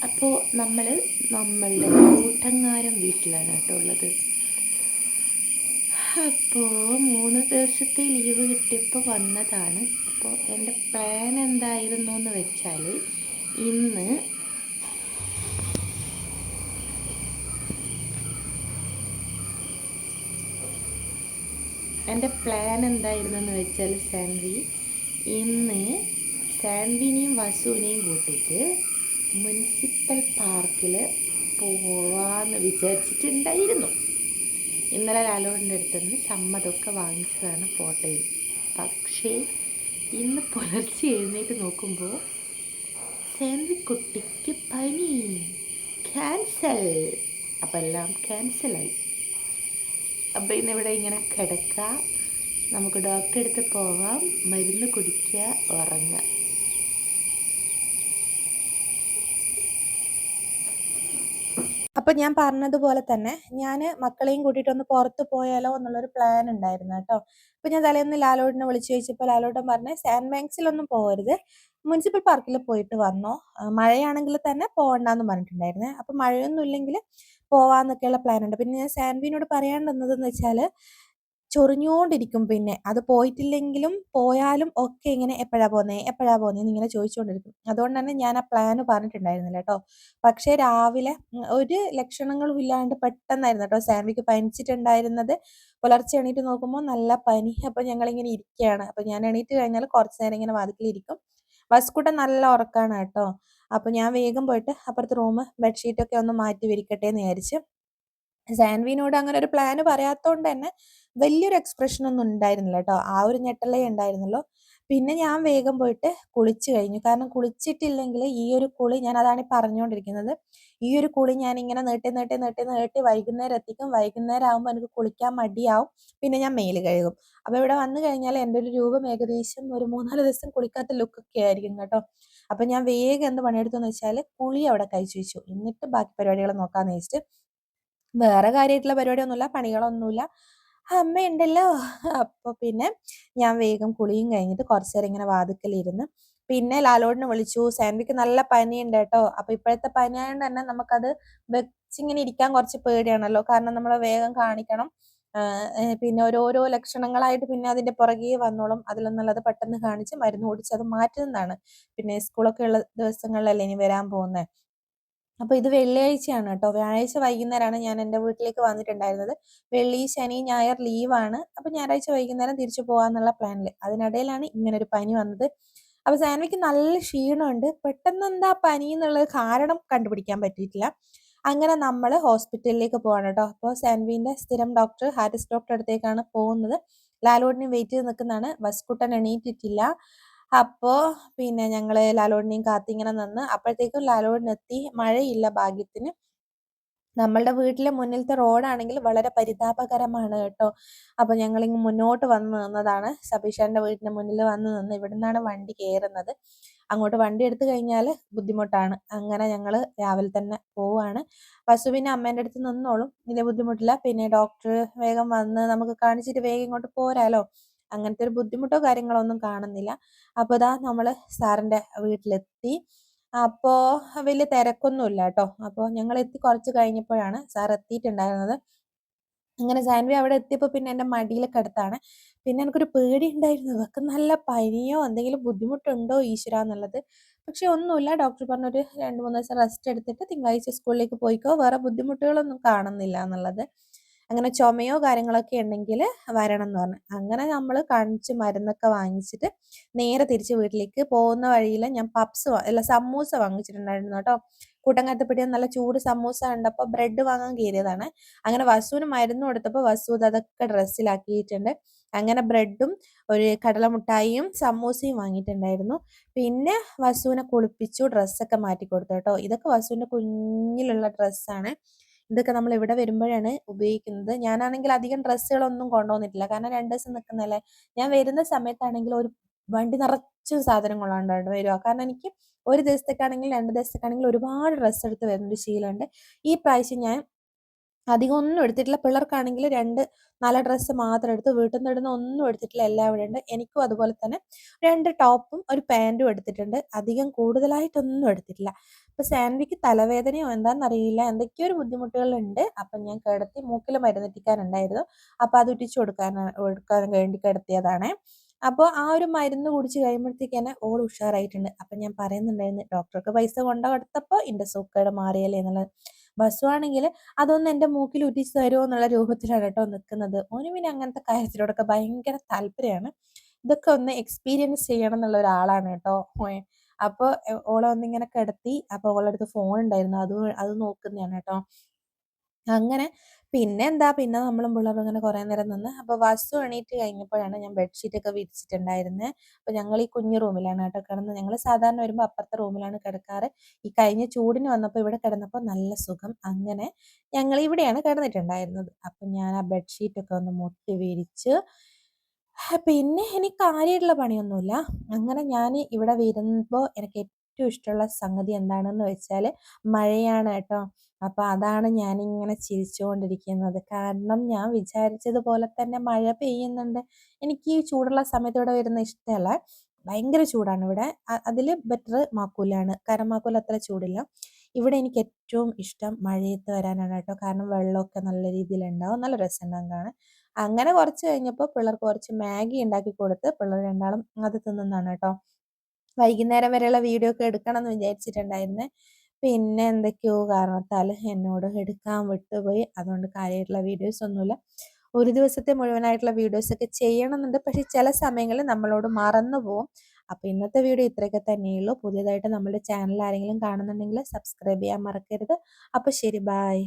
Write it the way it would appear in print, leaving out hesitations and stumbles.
അപ്പോൾ നമ്മളുടെ കൂട്ടങ്ങാരം വീട്ടിലാണ് കേട്ടോ ഉള്ളത്. അപ്പോൾ 3 ദിവസത്തെ ലീവ് കിട്ടിയപ്പോൾ വന്നതാണ്. അപ്പോൾ എൻ്റെ പ്ലാൻ എന്തായിരുന്നു എന്ന് വെച്ചാൽ ഇന്ന് ഇന്ന് സാൻവിനെയും വസുവിനെയും കൂട്ടിയിട്ട് മുനിസിപ്പൽ പാർക്കിൽ പോവാമെന്ന് വിചാരിച്ചിട്ടുണ്ടായിരുന്നു. ഇന്നലെ ലാലോടിൻ്റെ അടുത്ത് നിന്ന് സമ്മതമൊക്കെ വാങ്ങിച്ചതാണ് ഫോട്ടോയിൽ. പക്ഷേ ഇന്ന് പുലർച്ചെ എഴുന്നേറ്റ് നോക്കുമ്പോൾ സാൻവിക്കുട്ടിക്ക് പനി, ക്യാൻസൽ. അപ്പം എല്ലാം ക്യാൻസലായി. അപ്പം ഇന്നിവിടെ ഇങ്ങനെ കിടക്കുക, നമുക്ക് ഡോക്ടറെ അടുത്ത് പോവാം, മരുന്ന് കുടിക്കുക, ഉറങ്ങുക. അപ്പം ഞാൻ പറഞ്ഞതുപോലെ തന്നെ ഞാൻ മക്കളെയും കൂട്ടിയിട്ടൊന്ന് പുറത്ത് പോയാലോ എന്നുള്ളൊരു പ്ലാൻ ഉണ്ടായിരുന്നു കേട്ടോ. അപ്പം ഞാൻ തലേന്ന് ലാലോട്ടിനെ വിളിച്ചു ചോദിച്ചപ്പോൾ ലാലോട്ടൻ പറഞ്ഞ് സാൻഡ് ബാങ്ക്സിലൊന്നും പോകരുത്, മുനിസിപ്പൽ പാർക്കിൽ പോയിട്ട് വന്നോ, മഴയാണെങ്കിൽ തന്നെ പോകണ്ടെന്ന് പറഞ്ഞിട്ടുണ്ടായിരുന്നേ. അപ്പം മഴയൊന്നും ഇല്ലെങ്കിൽ പോവാന്നൊക്കെയുള്ള പ്ലാൻ ഉണ്ട്. പിന്നെ ഞാൻ സാൻവിനോട് പറയാണ്ടെന്നതെന്ന് വെച്ചാൽ ചൊറിഞ്ഞുകൊണ്ടിരിക്കും. പിന്നെ അത് പോയിട്ടില്ലെങ്കിലും പോയാലും ഒക്കെ ഇങ്ങനെ എപ്പോഴാ പോകുന്നത് ഇങ്ങനെ ചോദിച്ചുകൊണ്ടിരിക്കും. അതുകൊണ്ട് തന്നെ ഞാൻ ആ പ്ലാൻ പറഞ്ഞിട്ടുണ്ടായിരുന്നില്ല കേട്ടോ. പക്ഷേ രാവിലെ ഒരു ലക്ഷണങ്ങളും ഇല്ലാണ്ട് പെട്ടെന്നായിരുന്നു കേട്ടോ സാൻവിക്ക് പനിച്ചിട്ടുണ്ടായിരുന്നത്. പുലർച്ചെ എണീറ്റ് നോക്കുമ്പോൾ നല്ല പനി. അപ്പം ഞങ്ങളിങ്ങനെ ഇരിക്കുകയാണ്. അപ്പം ഞാൻ എണീറ്റ് കഴിഞ്ഞാൽ കുറച്ച് നേരം ഇങ്ങനെ വാതിക്കലിരിക്കും. വസ്കുട്ടൻ നല്ല ഉറക്കമാണ് കേട്ടോ. അപ്പം ഞാൻ വേഗം പോയിട്ട് അപ്പുറത്തെ റൂം ബെഡ്ഷീറ്റൊക്കെ ഒന്ന് മാറ്റി വിരിക്കട്ടെ എന്ന് വിചാരിച്ച് സാൻവിനോട് അങ്ങനെ ഒരു പ്ലാന് പറയാത്തതുകൊണ്ട് തന്നെ വലിയൊരു എക്സ്പ്രഷൻ ഒന്നും ഉണ്ടായിരുന്നില്ല കേട്ടോ. ആ ഒരു ഞെട്ടലേ ഉണ്ടായിരുന്നല്ലോ. പിന്നെ ഞാൻ വേഗം പോയിട്ട് കുളിച്ചു കഴിഞ്ഞു. കാരണം കുളിച്ചിട്ടില്ലെങ്കിൽ ഈ ഒരു കുളി, ഞാൻ അതാണ് പറഞ്ഞുകൊണ്ടിരിക്കുന്നത്, ഈ ഒരു കുളി ഞാൻ ഇങ്ങനെ നീട്ടി വൈകുന്നേരം എത്തിക്കും. വൈകുന്നേരം ആകുമ്പോൾ എനിക്ക് കുളിക്കാൻ മടിയാവും. പിന്നെ ഞാൻ മേല് കഴുകും. അപ്പോൾ ഇവിടെ വന്നു കഴിഞ്ഞാൽ എൻ്റെ ഒരു രൂപം ഏകദേശം ഒരു 3-4 ദിവസം കുളിക്കാത്ത ലുക്കൊക്കെ ആയിരിക്കും കേട്ടോ. അപ്പം ഞാൻ വേഗം എന്ത് പണിയെടുത്തെന്ന് വെച്ചാൽ കുളി അവിടെ കഴിച്ചു വെച്ചു. എന്നിട്ട് ബാക്കി പരിപാടികൾ നോക്കാമെന്ന് വെച്ചിട്ട്, വേറെ കാര്യമായിട്ടുള്ള പരിപാടിയൊന്നുമില്ല, പണികളൊന്നുമില്ല, അമ്മയുണ്ടല്ലോ. അപ്പോൾ പിന്നെ ഞാൻ വേഗം കുളിയും കഴിഞ്ഞിട്ട് കുറച്ച് നേരം ഇങ്ങനെ വാതിക്കലിരുന്ന് പിന്നെ ലാലോടിനെ വിളിച്ചു. സാൻവിക്ക് നല്ല പനിയുണ്ട് കേട്ടോ. അപ്പോൾ ഇപ്പോഴത്തെ പനി ആയതുകൊണ്ട് തന്നെ നമുക്കത് വെച്ചിങ്ങനെ ഇരിക്കാൻ കുറച്ച് പേടിയാണല്ലോ. കാരണം നമ്മൾ വേഗം കാണിക്കണം. പിന്നെ ഓരോരോ ലക്ഷണങ്ങളായിട്ട് പിന്നെ അതിൻ്റെ പുറകെ വന്നോളും. അതിലൊന്നുള്ളത് പെട്ടെന്ന് കാണിച്ച് മരുന്ന് കുടിച്ച് അത് മാറ്റുന്നതാണ്. പിന്നെ സ്കൂളൊക്കെ ഉള്ള ദിവസങ്ങളിലല്ലേ ഇനി വരാൻ പോകുന്നത്. അപ്പോൾ ഇത് വെള്ളിയാഴ്ചയാണ് കേട്ടോ. വ്യാഴാഴ്ച വൈകുന്നേരമാണ് ഞാൻ എൻ്റെ വീട്ടിലേക്ക് വന്നിട്ടുണ്ടായിരുന്നത്. വെള്ളി, ശനി, ഞായർ ലീവാണ്. അപ്പോൾ ഞായറാഴ്ച വൈകുന്നേരം തിരിച്ചു പോകാമെന്നുള്ള പ്ലാനിൽ. അതിനിടയിലാണ് ഇങ്ങനൊരു പനി വന്നത്. അപ്പോൾ സാൻവിക്ക് നല്ല ക്ഷീണമുണ്ട്. പെട്ടെന്ന് എന്താ പനി എന്നുള്ളത് കാരണം കണ്ടുപിടിക്കാൻ പറ്റിയിട്ടില്ല. അങ്ങനെ നമ്മൾ ഹോസ്പിറ്റലിലേക്ക് പോവാണ് കേട്ടോ. അപ്പോൾ സാൻവിൻ്റെ സ്ഥിരം ഡോക്ടർ ഹാരിസ് ഡോക്ടർ അടുത്തേക്കാണ് പോകുന്നത്. ലാലോടിനെ വെയിറ്റ് ചെയ്ത് നിൽക്കുന്നതാണ്. വസ്കുട്ടൻ എണീറ്റിട്ടില്ല. അപ്പോൾ പിന്നെ ഞങ്ങൾ ലാലോടിനെയും കാത്തിങ്ങനെ നിന്ന്. അപ്പോഴത്തേക്കും ലാലോടിനെത്തി. മഴയില്ല ഭാഗ്യത്തിന്. നമ്മളുടെ വീട്ടിലെ മുന്നിലത്തെ റോഡാണെങ്കിൽ വളരെ പരിതാപകരമാണ് കേട്ടോ. അപ്പോൾ ഞങ്ങളിങ്ങ് മുന്നോട്ട് വന്ന് നിന്നതാണ്. സബീഷേൻ്റെ വീടിൻ്റെ മുന്നിൽ വന്ന് നിന്ന് ഇവിടെ നിന്നാണ് വണ്ടി കയറുന്നത്. അങ്ങോട്ട് വണ്ടി എടുത്തു കഴിഞ്ഞാൽ ബുദ്ധിമുട്ടാണ്. അങ്ങനെ ഞങ്ങൾ രാവിലെ തന്നെ പോവുകയാണ്. വസുവിനെ അമ്മേൻ്റെ അടുത്ത് നിന്നോളും, വലിയ ബുദ്ധിമുട്ടില്ല. പിന്നെ ഡോക്ടർ വേഗം വന്ന് നമുക്ക് കാണിച്ചിട്ട് വേഗം ഇങ്ങോട്ട് പോരാലോ. അങ്ങനത്തെ ഒരു ബുദ്ധിമുട്ടോ കാര്യങ്ങളോ ഒന്നും കാണുന്നില്ല. അപ്പോൾ ഇതാ നമ്മൾ സാറിൻ്റെ വീട്ടിലെത്തി. അപ്പോൾ വലിയ തിരക്കൊന്നുമില്ല കേട്ടോ. അപ്പോൾ ഞങ്ങൾ എത്തി കുറച്ച് കഴിഞ്ഞപ്പോഴാണ് സാർ എത്തിയിട്ടുണ്ടായിരുന്നത്. അങ്ങനെ സാൻവി അവിടെ എത്തിയപ്പോൾ പിന്നെ എൻ്റെ മടിയിൽ കിടത്താണ്. പിന്നെ എനിക്കൊരു പേടി ഉണ്ടായിരുന്നു, ഇവർക്ക് നല്ല പനിയോ എന്തെങ്കിലും ബുദ്ധിമുട്ടുണ്ടോ ഈശ്വര എന്നുള്ളത്. പക്ഷെ ഒന്നുമില്ല. ഡോക്ടർ പറഞ്ഞൊരു 2-3 ദിവസം റെസ്റ്റ് എടുത്തിട്ട് തിങ്കളാഴ്ച സ്കൂളിലേക്ക് പോയിക്കോ, വേറെ ബുദ്ധിമുട്ടുകളൊന്നും കാണുന്നില്ല എന്നുള്ളത്. അങ്ങനെ ചുമയോ കാര്യങ്ങളൊക്കെ ഉണ്ടെങ്കിൽ വരണം എന്ന് പറഞ്ഞു. അങ്ങനെ നമ്മൾ കാണിച്ച് മരുന്നൊക്കെ വാങ്ങിച്ചിട്ട് നേരെ തിരിച്ച് വീട്ടിലേക്ക് പോകുന്ന വഴിയിൽ ഞാൻ സമൂസ വാങ്ങിച്ചിട്ടുണ്ടായിരുന്നു കേട്ടോ. കൂട്ടങ്ങാത്തപ്പടിയും നല്ല ചൂട് സമൂസ കണ്ടപ്പോൾ ബ്രെഡ് വാങ്ങാൻ കയറിയതാണ്. അങ്ങനെ വസുവിന് മരുന്ന് കൊടുത്തപ്പോൾ വസു അതൊക്കെ ഡ്രസ്സിലാക്കിയിട്ടുണ്ട്. അങ്ങനെ ബ്രെഡും ഒരു കടലമുട്ടായിയും സമൂസയും വാങ്ങിയിട്ടുണ്ടായിരുന്നു. പിന്നെ വസുവിനെ കുളിപ്പിച്ചു, ഡ്രസ്സൊക്കെ മാറ്റി കൊടുത്തു കേട്ടോ. ഇതൊക്കെ വസുവിൻ്റെ കുഞ്ഞിലുള്ള ഡ്രസ്സാണ്. ഇതൊക്കെ നമ്മൾ ഇവിടെ വരുമ്പോഴാണ് ഉപയോഗിക്കുന്നത്. ഞാനാണെങ്കിൽ അധികം ഡ്രസ്സുകളൊന്നും കൊണ്ടുവന്നിട്ടില്ല. കാരണം 2 ദിവസം നിൽക്കുന്നതല്ലേ. ഞാൻ വരുന്ന സമയത്താണെങ്കിൽ ഒരു വണ്ടി നിറച്ച് സാധനം കൊണ്ടാണ് വരിക. കാരണം എനിക്ക് ഒരു ദിവസത്തേക്കാണെങ്കിലും 2 ദിവസത്തേക്കാണെങ്കിലും ഒരുപാട് ഡ്രസ്സ് എടുത്ത് വരുന്നൊരു ശീലമുണ്ട്. ഈ പ്രാവശ്യം ഞാൻ അധികം ഒന്നും എടുത്തിട്ടില്ല. പിള്ളേർക്കാണെങ്കിൽ 2 നല്ല ഡ്രസ്സ് മാത്രം എടുത്തു. വീട്ടിൽ നിന്ന് ഇടുന്ന ഒന്നും എടുത്തിട്ടില്ല. എല്ലാം ഇവിടെ ഉണ്ട്. എനിക്കും അതുപോലെ തന്നെ 2 ടോപ്പും ഒരു പാൻറ്റും എടുത്തിട്ടുണ്ട്. അധികം കൂടുതലായിട്ടൊന്നും എടുത്തിട്ടില്ല. ഇപ്പൊ സാൻവിക്ക് തലവേദനയോ എന്താണെന്നറിയില്ല. എന്തൊക്കെയോ ഒരു ബുദ്ധിമുട്ടുകളുണ്ട്. അപ്പം ഞാൻ കിടത്തി മൂക്കിൽ മരുന്നെത്തിക്കാനുണ്ടായിരുന്നു. അപ്പോൾ അത് ഉറ്റിച്ചു കൊടുക്കാൻ വേണ്ടി കിടത്തിയതാണേ. അപ്പോൾ ആ ഒരു മരുന്ന് കുടിച്ച് കഴിയുമ്പോഴത്തേക്ക് ഓൾ ഉഷാറായിട്ടുണ്ട്. അപ്പം ഞാൻ പറയുന്നുണ്ടായിരുന്നു ഡോക്ടർക്ക് പൈസ കൊണ്ട് കൊടുത്തപ്പോൾ എൻ്റെ സൂക്കേട് മാറിയല്ലേ എന്നുള്ളത്. ബസ്സു ആണെങ്കിൽ അതൊന്ന് എൻ്റെ മൂക്കിൽ ഉറ്റിച്ച് തരുമോ എന്നുള്ള രൂപത്തിലാണ് കേട്ടോ നിൽക്കുന്നത്. ഓന് പിന്നെ അങ്ങനത്തെ കാര്യത്തിലോടൊക്കെ ഭയങ്കര താല്പര്യമാണ്. ഇതൊക്കെ ഒന്ന് എക്സ്പീരിയൻസ് ചെയ്യണം എന്നുള്ള ഒരാളാണ് കേട്ടോ. അപ്പോൾ ഓളെ ഒന്നിങ്ങനെ കിടത്തി. അപ്പോൾ ഓളുടെ അടുത്ത് ഫോൺ ഉണ്ടായിരുന്നു. അത് നോക്കുന്നതാണ് കേട്ടോ. അങ്ങനെ പിന്നെ നമ്മളും പിള്ളേരും ഇങ്ങനെ കുറേ നേരം നിന്ന്. അപ്പോൾ വസു എണീറ്റ് കഴിഞ്ഞപ്പോഴാണ് ഞാൻ ബെഡ്ഷീറ്റൊക്കെ വിരിച്ചിട്ടുണ്ടായിരുന്നത്. അപ്പോൾ ഞങ്ങൾ ഈ കുഞ്ഞു റൂമിലാണ് കേട്ടോ കിടന്നത്. ഞങ്ങൾ സാധാരണ വരുമ്പോൾ അപ്പുറത്തെ റൂമിലാണ് കിടക്കാറ്. ഈ കഴിഞ്ഞ ചൂടിന് വന്നപ്പോൾ ഇവിടെ കിടന്നപ്പോൾ നല്ല സുഖം. അങ്ങനെ ഞങ്ങൾ ഇവിടെയാണ് കിടന്നിട്ടുണ്ടായിരുന്നത്. അപ്പം ഞാൻ ആ ബെഡ്ഷീറ്റൊക്കെ ഒന്ന് മുട്ടി വിരിച്ച് പിന്നെ എനിക്ക് കാര്യമായിട്ടുള്ള പണിയൊന്നുമില്ല. അങ്ങനെ ഞാൻ ഇവിടെ വരുമ്പോൾ എനിക്ക് ഏറ്റവും ഇഷ്ടമുള്ള സംഗതി എന്താണെന്ന് വെച്ചാൽ മഴയാണ് കേട്ടോ. അപ്പോൾ അതാണ് ഞാനിങ്ങനെ ചിരിച്ചുകൊണ്ടിരിക്കുന്നത്. കാരണം ഞാൻ വിചാരിച്ചതുപോലെ തന്നെ മഴ പെയ്യുന്നുണ്ട്. എനിക്ക് ഈ ചൂടുള്ള സമയത്ത് ഇവിടെ വരുന്നത് ഇഷ്ടമല്ല. ഭയങ്കര ചൂടാണ് ഇവിടെ. അതിൽ ബെറ്റർ മാക്കൂലാണ്. കാരണം മാക്കൂൽ അത്ര ചൂടില്ല. ഇവിടെ എനിക്ക് ഏറ്റവും ഇഷ്ടം മഴയത്ത് വരാനാണ് കേട്ടോ. കാരണം വെള്ളമൊക്കെ നല്ല രീതിയിലുണ്ടാവും. നല്ല രസമുണ്ടാവും കാണാൻ. അങ്ങനെ കുറച്ച് കഴിഞ്ഞപ്പോൾ പിള്ളേർക്ക് കുറച്ച് മാഗി ഉണ്ടാക്കി കൊടുത്ത് പിള്ളേർ രണ്ടാളും അത് തിന്നുന്നതാണ് കേട്ടോ. വൈകുന്നേരം വരെയുള്ള വീഡിയോ ഒക്കെ എടുക്കണം എന്ന് വിചാരിച്ചിട്ടുണ്ടായിരുന്നേ. പിന്നെ എന്തൊക്കെയോ കാരണത്താൽ എന്നോട് എടുക്കാൻ വിട്ടുപോയി. അതുകൊണ്ട് കാര്യമായിട്ടുള്ള വീഡിയോസ് ഒന്നുമില്ല. ഒരു ദിവസത്തെ മുഴുവനായിട്ടുള്ള വീഡിയോസ് ഒക്കെ ചെയ്യണമെന്നുണ്ട്. പക്ഷെ ചില സമയങ്ങളിൽ നമ്മളോട് മറന്നു പോകും. അപ്പോൾ ഇന്നത്തെ വീഡിയോ ഇത്രയൊക്കെ തന്നെയുള്ളൂ. പുതിയതായിട്ട് നമ്മുടെ ചാനൽ ആരെങ്കിലും കാണുന്നുണ്ടെങ്കിൽ സബ്സ്ക്രൈബ് ചെയ്യാൻ മറക്കരുത്. അപ്പോൾ ശരി, ബൈ.